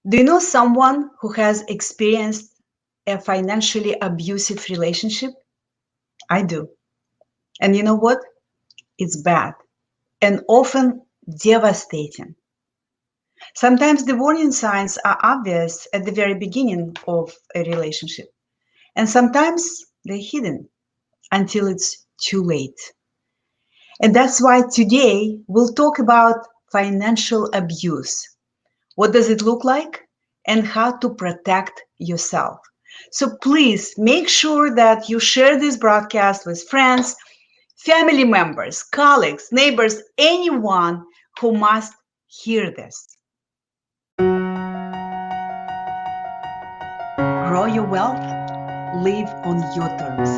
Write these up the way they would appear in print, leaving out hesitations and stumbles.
Do you know someone who has experienced a financially abusive relationship? I do. And you know what? It's bad and often devastating. Sometimes the warning signs are obvious at the very beginning of a relationship, and sometimes they're hidden until it's too late. And that's why today we'll talk about financial abuse. What does it look like? And how to protect yourself. So please make sure that you share this broadcast with friends, family members, colleagues, neighbors, anyone who must hear this. Grow your wealth, live on your terms.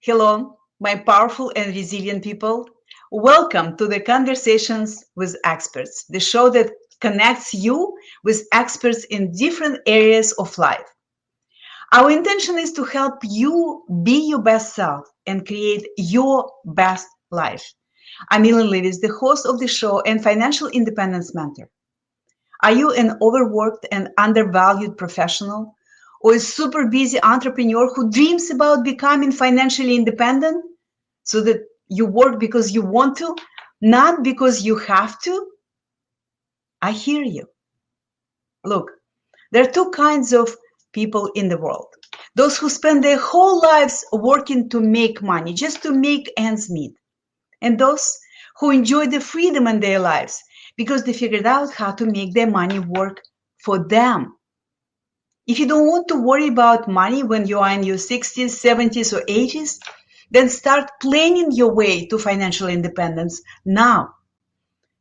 Hello, my powerful and resilient people. Welcome to the Conversations with Experts, the show that connects you with experts in different areas of life. Our intention is to help you be your best self and create your best life. I'm Millen Livis, the host of the show and financial independence mentor. Are you an overworked and undervalued professional or a super busy entrepreneur who dreams about becoming financially independent so that you work because you want to, not because you have to? I hear you. Look, there are two kinds of people in the world. Those who spend their whole lives working to make money, just to make ends meet. And those who enjoy the freedom in their lives because they figured out how to make their money work for them. If you don't want to worry about money when you are in your 60s, 70s, or 80s, then start planning your way to financial independence now.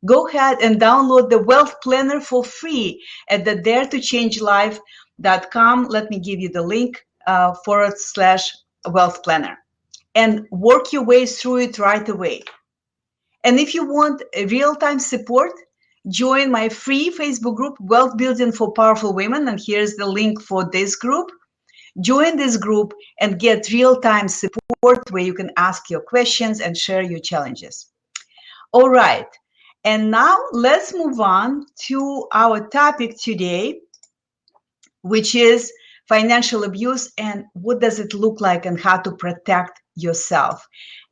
Go ahead and download the Wealth Planner for free at the daretochange.life.com. Let me give you the link /Wealth Planner and work your way through it right away. And if you want real-time support, join my free Facebook group, Wealth Building for Powerful Women. And here's the link for this group. Join this group and get real-time support where you can ask your questions and share your challenges. All right. And now let's move on to our topic today, which is financial abuse and what does it look like and how to protect yourself.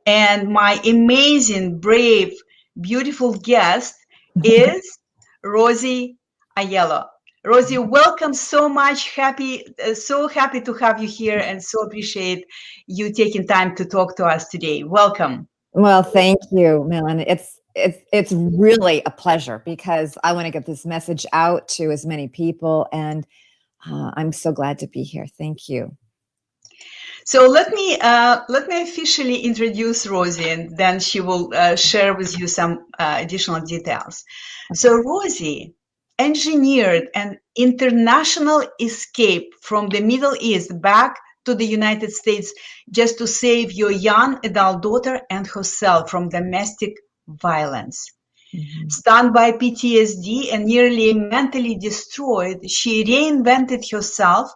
And my amazing, brave, beautiful guest is Rosie Aiello. Rosie, welcome so much. So happy to have you here and so appreciate you taking time to talk to us today. Welcome. Well, thank you, Millen. It's really a pleasure because I want to get this message out to as many people, and I'm so glad to be here. Thank you. So let me officially introduce Rosie, and then she will share with you some additional details. So Rosie engineered an international escape from the Middle East back to the United States just to save your young adult daughter and herself from domestic violence. Mm-hmm. Stunned by PTSD and nearly mentally destroyed, she reinvented herself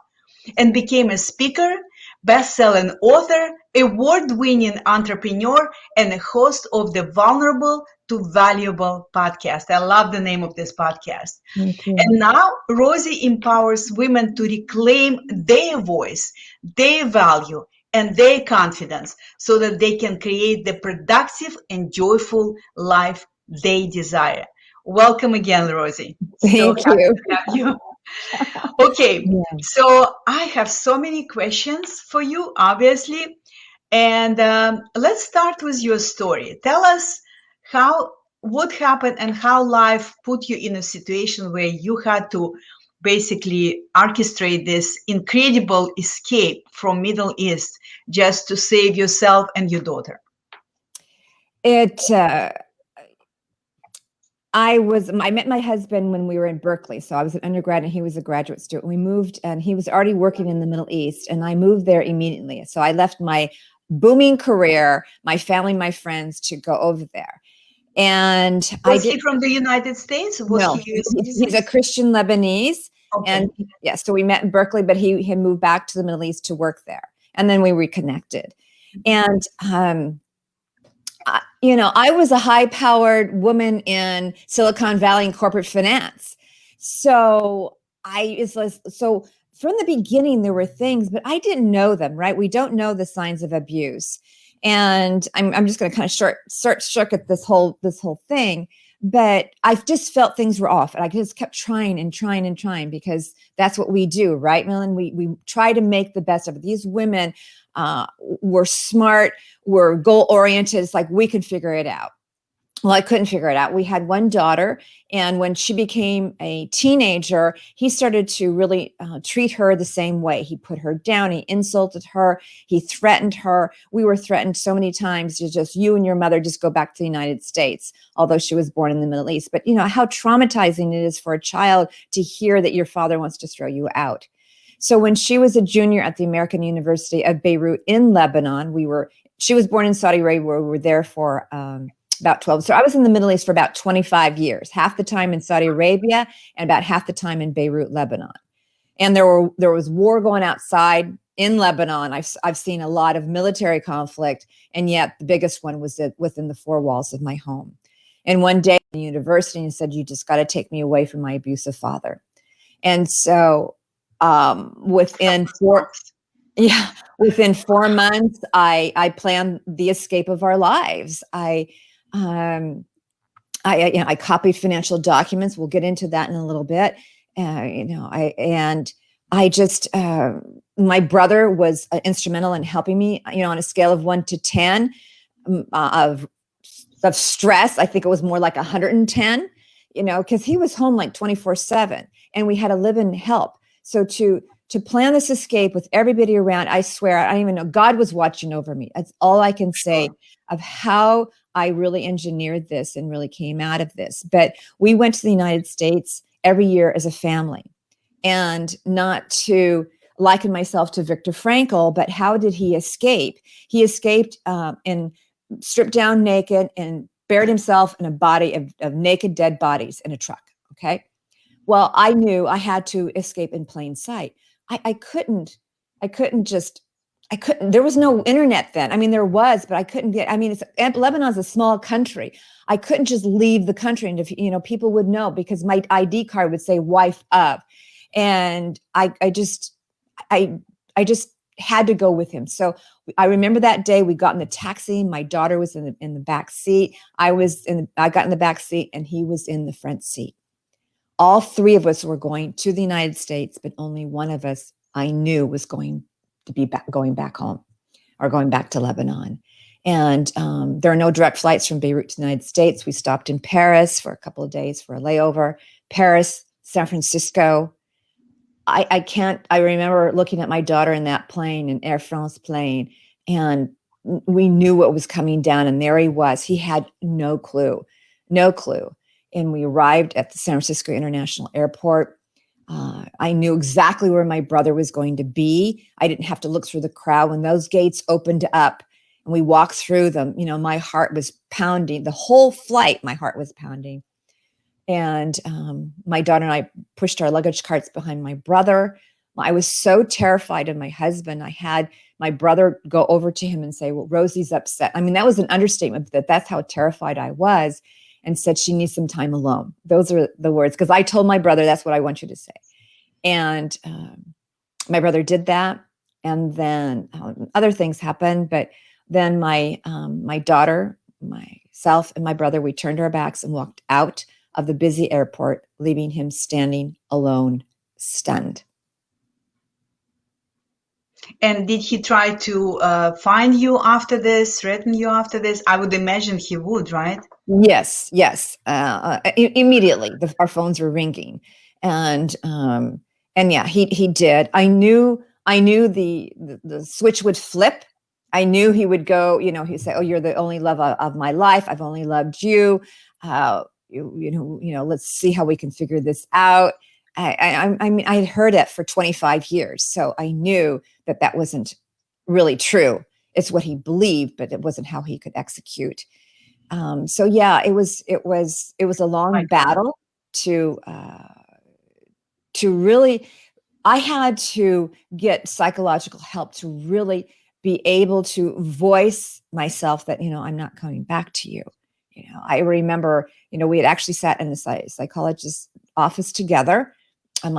and became a speaker, best-selling author, award-winning entrepreneur, and a host of the Vulnerable to Valuable podcast. I love the name of this podcast. And now Rosie empowers women to reclaim their voice, their value, and their confidence so that they can create the productive and joyful life they desire. Welcome again, Rosie. Thank you. To have you. Okay, so I have so many questions for you, obviously. And let's start with your story. Tell us what happened and how life put you in a situation where you had to basically orchestrate this incredible escape from Middle East just to save yourself and your daughter. I met my husband when we were in Berkeley. So I was an undergrad and he was a graduate student. We moved and he was already working in the Middle East and I moved there immediately. So I left my booming career, my family, my friends to go over there. And was he from the United States? No, he's a Christian Lebanese. Okay. And yeah, so we met in Berkeley, but he had moved back to the Middle East to work there. And then we reconnected. And I was a high-powered woman in Silicon Valley in corporate finance. So so from the beginning there were things, but I didn't know them, right? We don't know the signs of abuse. And I'm just going to kind of short circuit this whole thing, but I just felt things were off, and I just kept trying and trying and trying, because that's what we do, right, Millen? We try to make the best of it. These women were smart, were goal oriented. It's like we could figure it out. Well, I couldn't figure it out. We had one daughter, and when she became a teenager, he started to really treat her the same way. He put her down. He insulted her. He threatened her. We were threatened so many times to just, you and your mother just go back to the United States, although she was born in the Middle East. But you know how traumatizing it is for a child to hear that your father wants to throw you out. So when she was a junior at the American University of Beirut in Lebanon, she was born in Saudi Arabia, where we were there for about 12. So I was in the Middle East for about 25 years, half the time in Saudi Arabia and about half the time in Beirut, Lebanon. And there was war going outside in Lebanon. I've seen a lot of military conflict, and yet the biggest one was within the four walls of my home. And one day in university, he said, "You just got to take me away from my abusive father." And so within 4 months, I planned the escape of our lives. I copied financial documents. We'll get into that in a little bit. My brother was instrumental in helping me, on a scale of 1 to 10 of stress. I think it was more like 110, because he was home like 24/7, and we had to live in help. So to plan this escape with everybody around, I swear, I don't even know, God was watching over me. That's all I can say of how I really engineered this and really came out of this. But we went to the United States every year as a family, and not to liken myself to Viktor Frankl, but how did he escape? He escaped and stripped down naked and buried himself in a body of naked dead bodies in a truck. Okay. Well, I knew I had to escape in plain sight. I couldn't, there was no internet then. I mean, there was, but I couldn't get, Lebanon's a small country. I couldn't just leave the country, and if, people would know, because my ID card would say wife of, and I just had to go with him. So I remember that day we got in the taxi. My daughter was in the back seat. I got in the back seat, and he was in the front seat. All three of us were going to the United States, but only one of us I knew was going to be going back home, or going back to Lebanon. And there are no direct flights from Beirut to the United States. We stopped in Paris for a couple of days for a layover. Paris, San Francisco. I remember looking at my daughter in that plane, an Air France plane, and we knew what was coming down. And there he was. He had no clue. And we arrived at the San Francisco International Airport. I knew exactly where my brother was going to be. I didn't have to look through the crowd. When those gates opened up and we walked through them, my heart was pounding. The whole flight, my heart was pounding. And my daughter and I pushed our luggage carts behind my brother. I was so terrified of my husband. I had my brother go over to him and say, "Well, Rosie's upset." I mean, that was an understatement, but that's how terrified I was, and said she needs some time alone. Those are the words, because I told my brother, "That's what I want you to say." And my brother did that. And then other things happened. But then my daughter, myself, and my brother, we turned our backs and walked out of the busy airport, leaving him standing alone, stunned. And did he try to find you after this, threaten you after this? I would imagine he would, right? Yes. Immediately, our phones were ringing, and yeah, he did. I knew the switch would flip. I knew he would go. He'd say, "Oh, you're the only love of my life. I've only loved you. Let's see how we can figure this out." I mean, I had heard it for 25 years, so I knew that wasn't really true. It's what he believed, but it wasn't how he could execute. So yeah, it was a long battle to really. I had to get psychological help to really be able to voice myself that, I'm not coming back to you. I remember, we had actually sat in the psychologist's office together on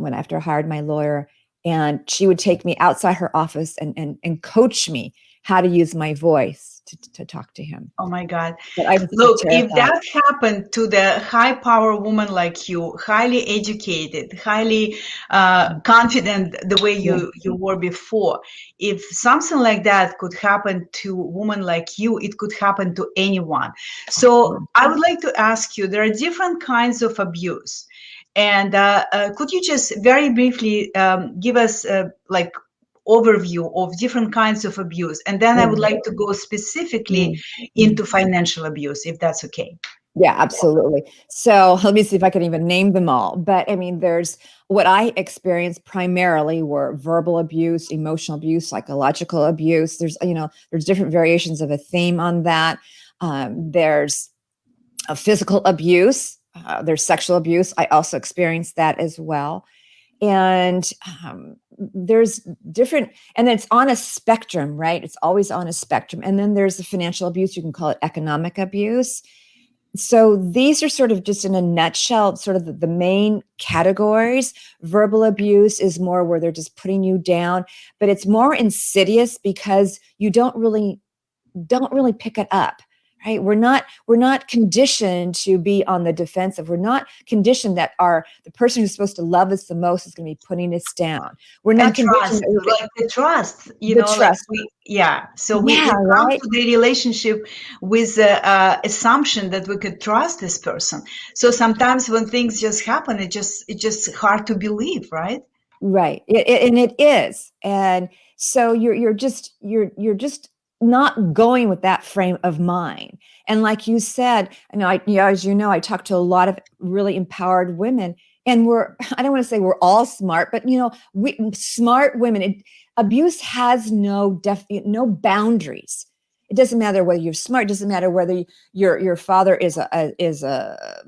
when after I hired my lawyer, and she would take me outside her office and coach me how to use my voice to talk to him. Oh my God. But I was Look, if terrified. that happened to the high power woman like you, highly educated, highly confident the way you were before, if something like that could happen to a woman like you, it could happen to anyone. So I would like to ask you, there are different kinds of abuse. And could you just very briefly give us like overview of different kinds of abuse, and then I would like to go specifically into financial abuse, if that's okay. Yeah, absolutely. So let me see if I can even name them all. But I mean, there's what I experienced primarily were verbal abuse, emotional abuse, psychological abuse. There's different variations of a theme on that. There's a physical abuse. There's sexual abuse. I also experienced that as well. And there's different, and it's on a spectrum, right? It's always on a spectrum. And then there's the financial abuse. You can call it economic abuse. So these are sort of just in a nutshell, sort of the main categories. Verbal abuse is more where they're just putting you down, but it's more insidious because you don't really pick it up. Right? We're not conditioned to be on the defensive. We're not conditioned that the person who's supposed to love us the most is going to be putting us down. We're not conditioned like the trust, trust. So we come right? to the relationship with the assumption that we could trust this person. So sometimes when things just happen, it's just hard to believe, right? Right, and it is, and so you're just not going with that frame of mind. And like you said, as you know, I talk to a lot of really empowered women, and I don't want to say we're all smart, but smart women. Abuse has no boundaries. It doesn't matter whether you're smart. It doesn't matter whether your father is a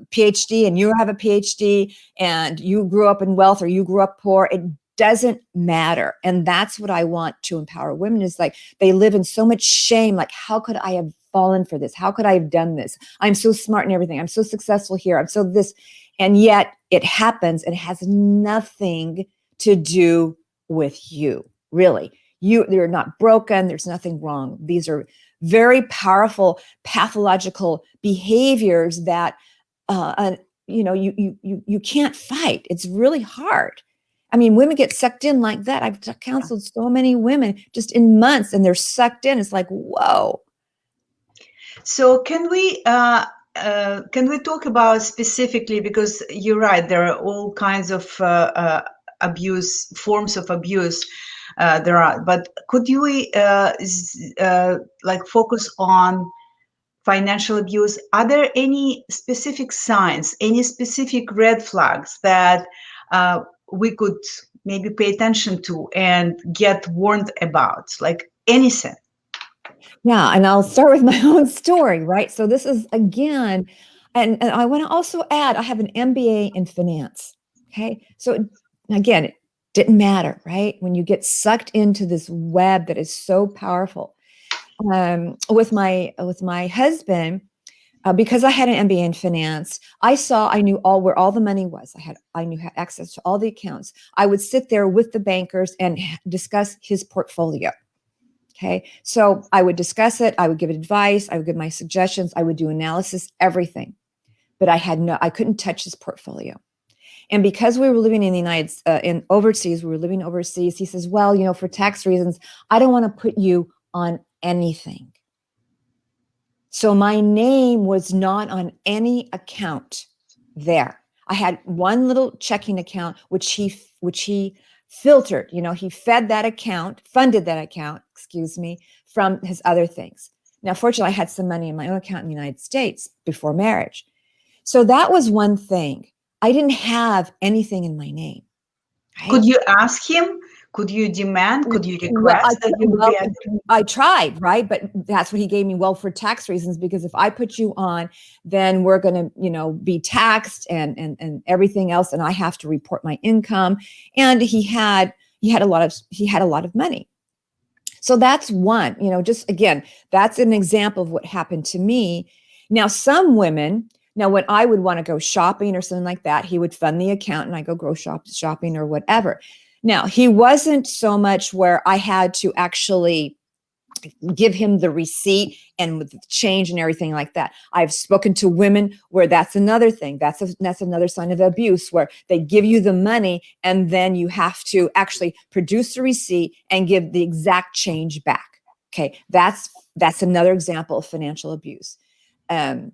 PhD and you have a PhD, and you grew up in wealth or you grew up poor. It doesn't matter. And that's what I want to empower women, is like they live in so much shame. Like, how could I have fallen for this? How could I have done this? I'm so smart and everything. I'm so successful here. I'm so this. And yet it happens. It has nothing to do with you, really. You're not broken. There's nothing wrong. These are very powerful pathological behaviors that you can't fight. It's really hard. I mean, women get sucked in like that. I've counseled so many women just in months, and they're sucked in. It's like, whoa. So can we talk about specifically, because you're right, there are all kinds of forms of abuse there are, but could you focus on financial abuse? Are there any specific signs, any specific red flags that we could maybe pay attention to and get warned about, like anything? Yeah, and I'll start with my own story, right? So this is, again, and I want to also add, I have an MBA in finance, okay? So again, it didn't matter, right? When you get sucked into this web that is so powerful. With my husband, because I had an MBA in finance, I knew where all the money was. I knew access to all the accounts. I would sit there with the bankers and discuss his portfolio. Okay. So I would discuss it. I would give advice. I would give my suggestions. I would do analysis, everything. But I couldn't touch his portfolio. And because we were living in the overseas, he says, well, for tax reasons, I don't want to put you on anything. So my name was not on any account there. I had one little checking account, which he filtered. He funded that account, from his other things. Now, fortunately, I had some money in my own account in the United States before marriage. So that was one thing. I didn't have anything in my name. Right? Could you ask him? Could you demand? Could you request that you be? I tried, right? But that's what he gave me. Well, for tax reasons, because if I put you on, then we're going to, be taxed and everything else, and I have to report my income. And he had a lot of money. So that's one, just again, that's an example of what happened to me. Now, some women, now when I would want to go shopping or something like that, he would fund the account and I go shopping or whatever. Now, he wasn't so much where I had to actually give him the receipt and with the change and everything like that. I've spoken to women where that's another thing. That's another sign of abuse, where they give you the money and then you have to actually produce the receipt and give the exact change back. Okay, that's another example of financial abuse. Um,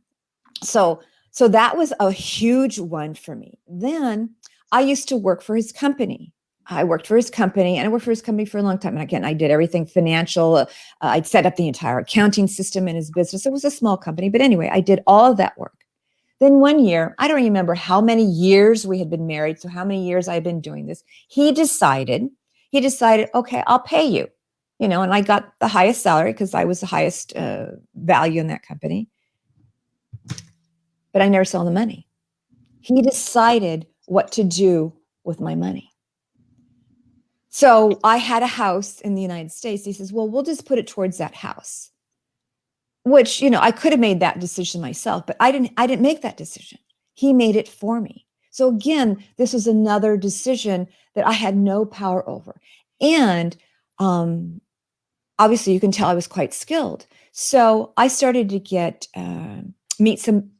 so that was a huge one for me. Then I used to work for his company. I worked for his company, and I worked for his company for a long time. And again, I did everything financial. I'd set up the entire accounting system in his business. It was a small company, but anyway, I did all of that work. Then one year, I don't remember how many years we had been married, so how many years I'd been doing this. He decided, okay, I'll pay you, and I got the highest salary because I was the highest value in that company. But I never saw the money. He decided what to do with my money. So I had a house in the United States. He says, well, we'll just put it towards that house, which, I could have made that decision myself, but I didn't make that decision. He made it for me. So again, this was another decision that I had no power over. And obviously you can tell I was quite skilled. So I started to meet some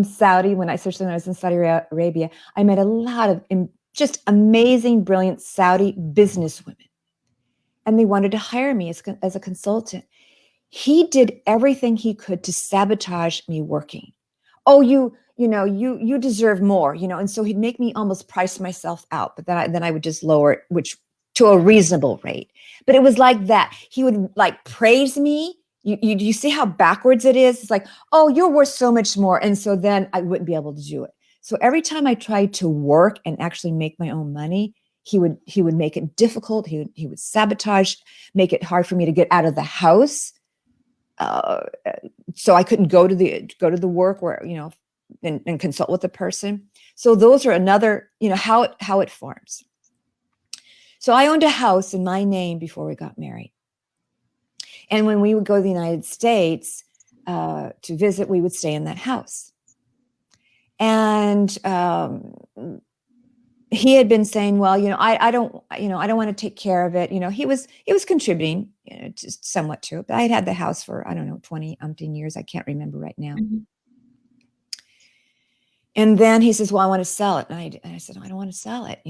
Saudi, especially when I was in Saudi Arabia, I met a lot of just amazing, brilliant Saudi businesswomen. And they wanted to hire me as a consultant. He did everything he could to sabotage me working. Oh, you deserve more, and so he'd make me almost price myself out, but then I would just lower it, which to a reasonable rate. But it was like that. He would like praise me. You see how backwards it is? It's like, oh, you're worth so much more. And so then I wouldn't be able to do it. So every time I tried to work and actually make my own money, he would make it difficult. He would sabotage, make it hard for me to get out of the house. So I couldn't go to the work where, and consult with the person. So those are another, how it forms. So I owned a house in my name before we got married. And when we would go to the United States to visit, we would stay in that house. And he had been saying, well, I don't want to take care of it. He was contributing, just somewhat to it. But I had the house for, 20-umpteen years. I can't remember right now. Mm-hmm. And then he says, well, I want to sell it. And I said, I don't want to sell it,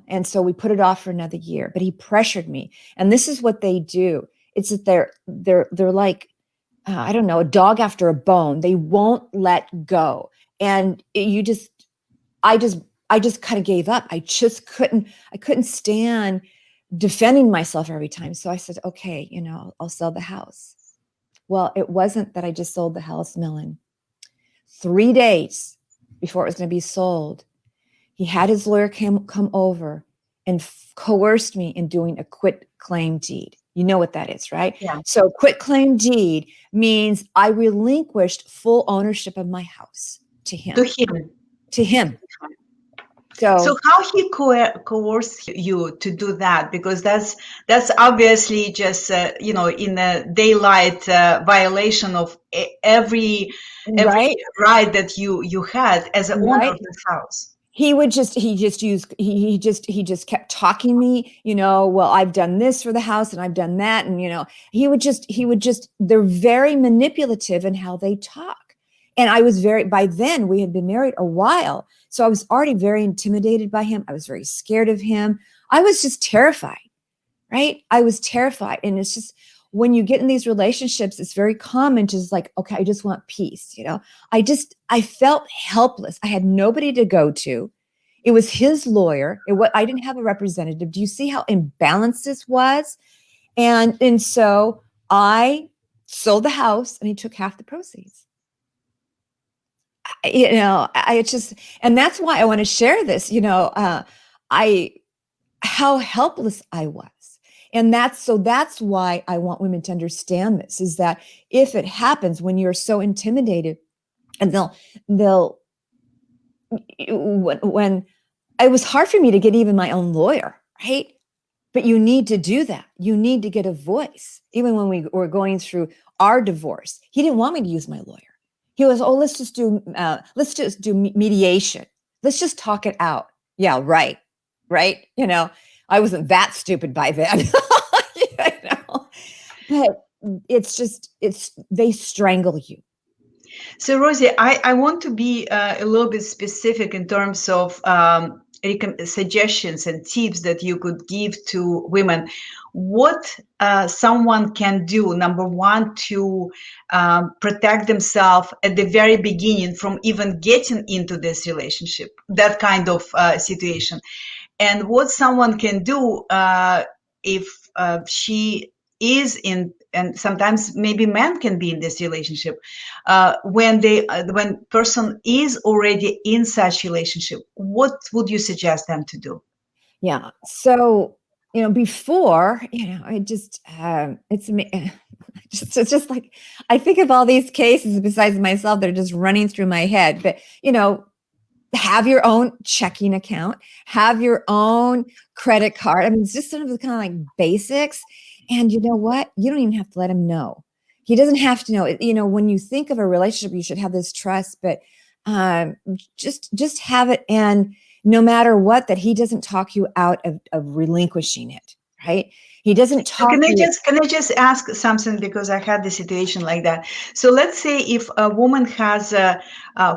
And so we put it off for another year, but he pressured me. And this is what they do. It's that they're like, I don't know, a dog after a bone. They won't let go. And I just kind of gave up. I couldn't stand defending myself every time. So I said, okay, I'll sell the house. Well, it wasn't that I just sold the house, Millen. 3 days before it was going to be sold, he had his lawyer come over and coerced me in doing a quit claim deed. You know what that is, right? Yeah. So quit claim deed means I relinquished full ownership of my house to him. So how he coerced you to do that? Because that's obviously just in a daylight violation of every right that you had as an owner of this house. He just kept talking me, well, I've done this for the house and I've done that. And, he would just, they're very manipulative in how they talk. And I was by then we had been married a while. So I was already very intimidated by him. I was very scared of him. I was just terrified, right? I was terrified. And it's just, when you get in these relationships, it's very common to just like, okay, I just want peace. I felt helpless. I had nobody to go to. It was his lawyer. I didn't have a representative. Do you see how imbalanced this was? And so I sold the house and he took half the proceeds. And that's why I want to share this, how helpless I was. And that's why I want women to understand this, is that if it happens when you're so intimidated, and when it was hard for me to get even my own lawyer, right? But you need to do that. You need to get a voice. Even when we were going through our divorce, he didn't want me to use my lawyer. He was, oh, let's just do mediation. Let's just talk it out. Yeah, right. I wasn't that stupid by then. But they strangle you. So, Rosie, I want to be a little bit specific in terms of suggestions and tips that you could give to women. What someone can do, number one, to protect themselves at the very beginning from even getting into this relationship, that kind of situation. And what someone can do if she is in, and sometimes maybe men can be in this relationship, when person is already in such relationship, what would you suggest them to do? Yeah. So, before, I just, it's just like, I think of all these cases besides myself, they're just running through my head. But, have your own checking account, have your own credit card. I mean, it's just sort of the kind of like basics. And you know what? You don't even have to let him know. He doesn't have to know. When you think of a relationship, you should have this trust, but just have it. And no matter what, that he doesn't talk you out of relinquishing it, right? He doesn't talk. Can I just ask something, because I had the situation like that. So let's say if a woman has a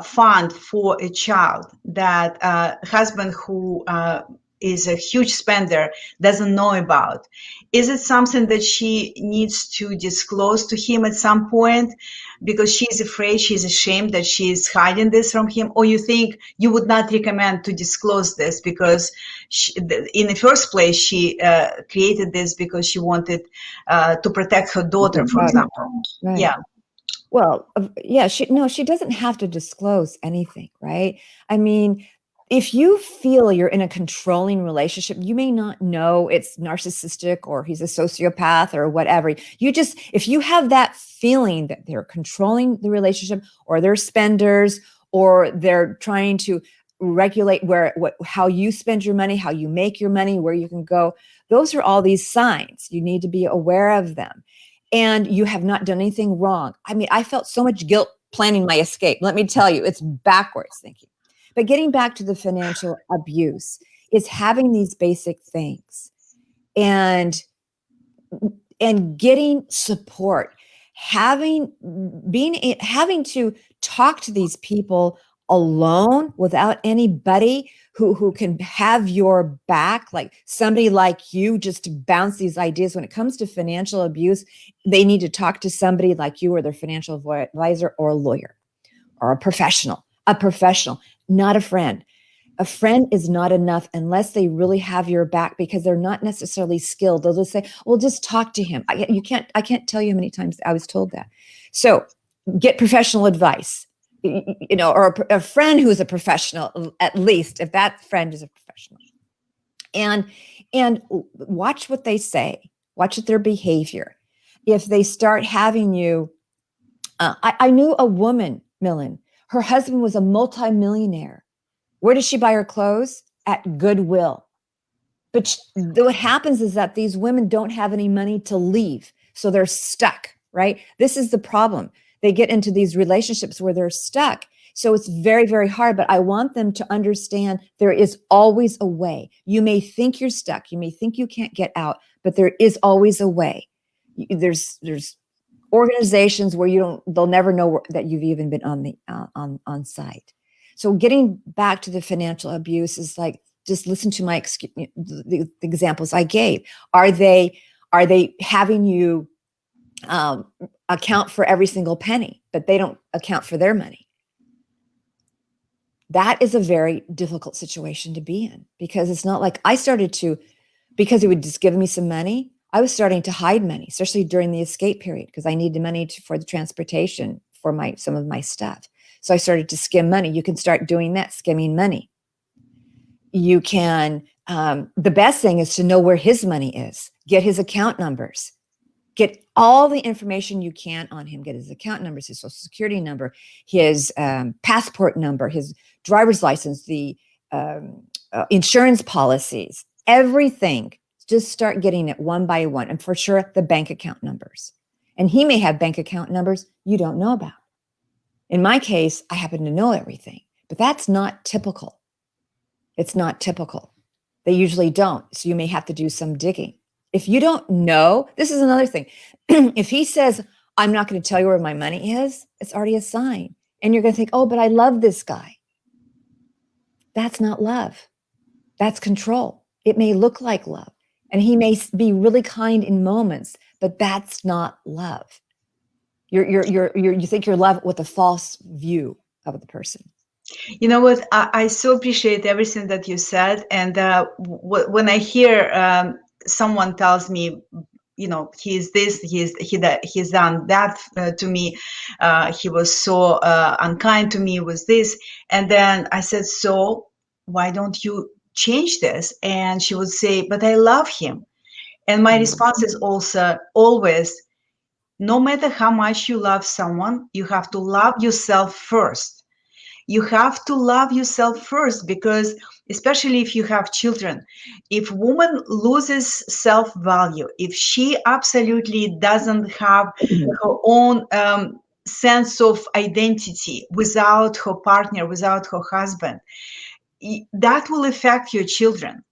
fund for a child that husband who is a huge spender doesn't know about, is it something that she needs to disclose to him at some point because she's afraid, she's ashamed that she's hiding this from him? Or you think you would not recommend to disclose this because in the first place she created this because she wanted to protect her daughter, for example? Right. Yeah. Well, yeah, she doesn't have to disclose anything, right? I mean, if you feel you're in a controlling relationship, you may not know it's narcissistic or he's a sociopath or whatever. If you have that feeling that they're controlling the relationship, or they're spenders, or they're trying to regulate how you spend your money, how you make your money, where you can go, those are all these signs. You need to be aware of them. And you have not done anything wrong. I mean, I felt so much guilt planning my escape. Let me tell you, it's backwards thinking. But getting back to the financial abuse is having these basic things and getting support, having to talk to these people alone without anybody who can have your back, like somebody like you, just to bounce these ideas. When it comes to financial abuse, they need to talk to somebody like you, or their financial advisor, or a lawyer, or a professional, not a friend. A friend is not enough unless they really have your back, because they're not necessarily skilled. They'll just say, well, just talk to him. I can't tell you how many times I was told that. So get professional advice, or a friend who's a professional, at least, if that friend is a professional. And watch what they say, watch their behavior. If they start having you, I knew a woman, Millen, her husband was a multimillionaire. Where does she buy her clothes? At Goodwill. But what happens is that these women don't have any money to leave. So they're stuck, right? This is the problem. They get into these relationships where they're stuck. So it's very, very hard. But I want them to understand there is always a way. You may think you're stuck. You may think you can't get out, but there is always a way. There's organizations where they'll never know that you've even been on site. So getting back to the financial abuse is like, just listen to the examples I gave. Are they having you account for every single penny, but they don't account for their money? That is a very difficult situation to be in, because it's not like because he would just give me some money. I was starting to hide money, especially during the escape period, because I needed money for the transportation for some of my stuff. So I started to skim money. You can start doing that, skimming money. You can, the best thing is to know where his money is. Get his account numbers. Get all the information you can on him. Get his account numbers, his social security number, his passport number, his driver's license, the insurance policies, everything. Just start getting it one by one. And for sure, the bank account numbers. And he may have bank account numbers you don't know about. In my case, I happen to know everything, but that's not typical. It's not typical. They usually don't. So you may have to do some digging. If you don't know, this is another thing. If he says, I'm not going to tell you where my money is, it's already a sign. And you're going to think, oh, but I love this guy. That's not love. That's control. It may look like love. And he may be really kind in moments, but that's not love. You think you're love with a false view of the person. You know what? I so appreciate everything that you said. And when I hear someone tells me, you know, he's this, he's done that to me. He was so unkind to me with this. And then I said, so why don't you change this? And she would say, but I love him. And my response is also always, no matter how much you love someone, you have to love yourself first. You have to love yourself first, because especially if you have children, if woman loses self-value, if she absolutely doesn't have her own sense of identity without her partner, without her husband, that will affect your children.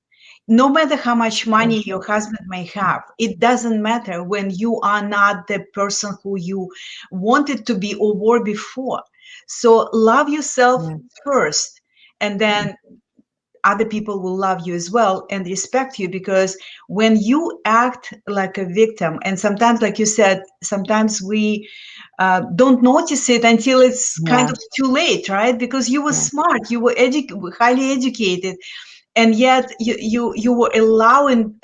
No matter how much money your husband may have, it doesn't matter when you are not the person who you wanted to be or were before. So love yourself first, and then other people will love you as well and respect you. Because when you act like a victim, and sometimes, like you said, sometimes we don't notice it until it's kind of too late, right? Because you were smart, you were highly educated, and yet you were allowing,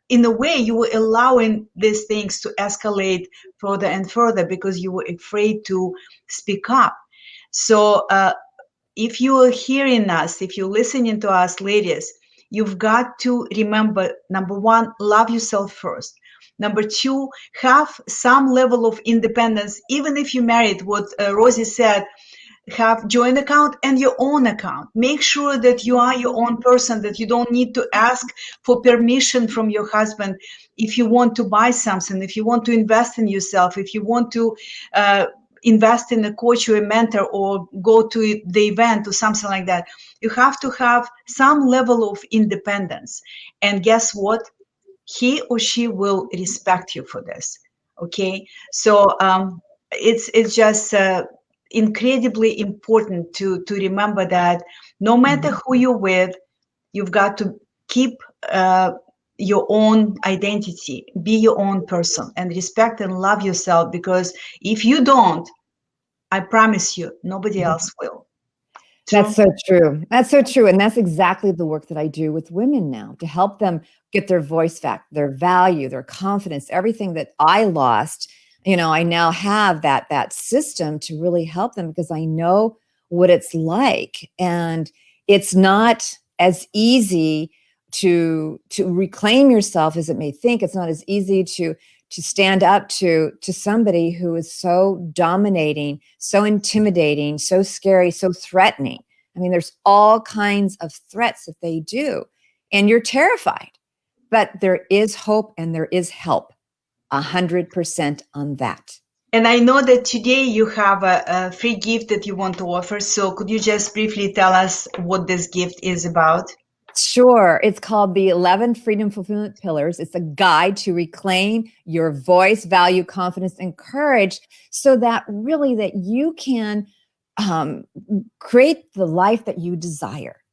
in a way, you were allowing these things to escalate further and further because you were afraid to speak up. So if you are hearing us, if you're listening to us, ladies, you've got to remember, number one, love yourself first. Number two, have some level of independence. Even if you married, what Rosie said, have joint account and your own account. Make sure that you are your own person, that you don't need to ask for permission from your husband if you want to buy something, if you want to invest in yourself, if you want to invest in a coach or a mentor, or go to the event or something like that. You have to have some level of independence. And guess what? He or she will respect you for this. Okay? So it's just incredibly important to remember that no matter who you're with, you've got to keep your own identity, be your own person, and respect and love yourself. Because if you don't, I promise you, nobody else will. True? That's so true. That's so true. And that's exactly the work that I do with women now, to help them get their voice back, their value, their confidence, everything that I lost. You know, I now have that system to really help them, because I know what it's like. And it's not as easy to reclaim yourself as it may think. It's not as easy to stand up to somebody who is so dominating, so intimidating, so scary, so threatening. I mean, there's all kinds of threats that they do, and you're terrified. But there is hope and there is help. 100% on that. And I know that today you have a free gift that you want to offer. So could you just briefly tell us what this gift is about? Sure. It's called the 11 Freedom Fulfillment Pillars. It's a guide to reclaim your voice, value, confidence, and courage, so that really that you can create the life that you desire.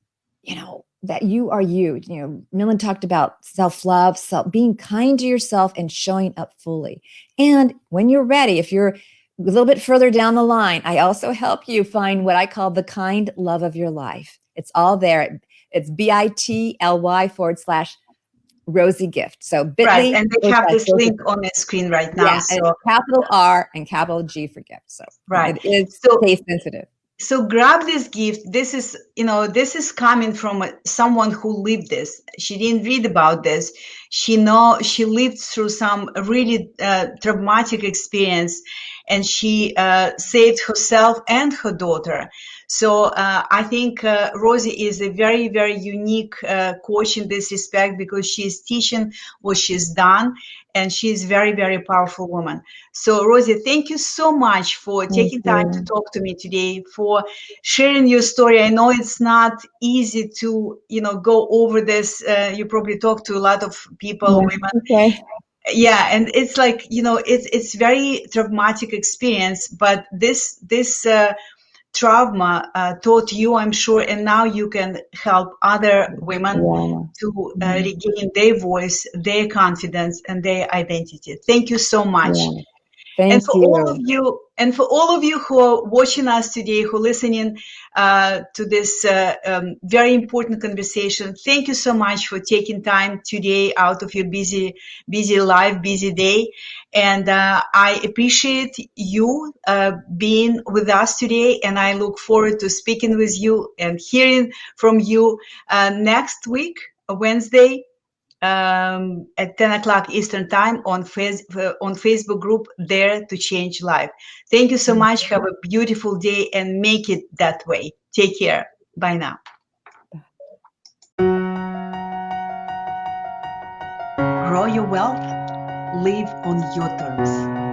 You know, that you are you. You know, Millen talked about self-love, being kind to yourself and showing up fully. And when you're ready, if you're a little bit further down the line, I also help you find what I call the kind love of your life. It's all there. It's bit.ly/Rosie Gift. So bit.ly. Right, and they have this link on the screen right now. Yeah, so capital R and capital G for gift. So right, it is case sensitive. So grab this gift. This is, you know, this is coming from someone who lived this. She didn't read about this. She lived through some really traumatic experience, and she saved herself and her daughter. So I think Rosie is a very, very unique coach in this respect, because she is teaching what she's done, and she is very, very powerful woman. So Rosie, thank you so much for Thank taking time to you. talk to me today, for sharing your story. I know it's not easy to, go over this. You probably talk to a lot of people, Yeah. women. Okay. Yeah, and it's like, it's very traumatic experience, but this trauma taught you, I'm sure, and now you can help other women Yeah. to Mhm. regain their voice, their confidence, and their identity. Thank you so much. Yeah. And Thank for all of you. you, who are watching us today, who are listening to this very important conversation, thank you so much for taking time today out of your busy life, busy day. And I appreciate you being with us today. And I look forward to speaking with you and hearing from you next week, Wednesday, at 10 o'clock Eastern Time on Facebook group Dare to Change Life. Thank you so much. Have a beautiful day and make it that way. Take care. Bye now. Grow your wealth. Live on your terms.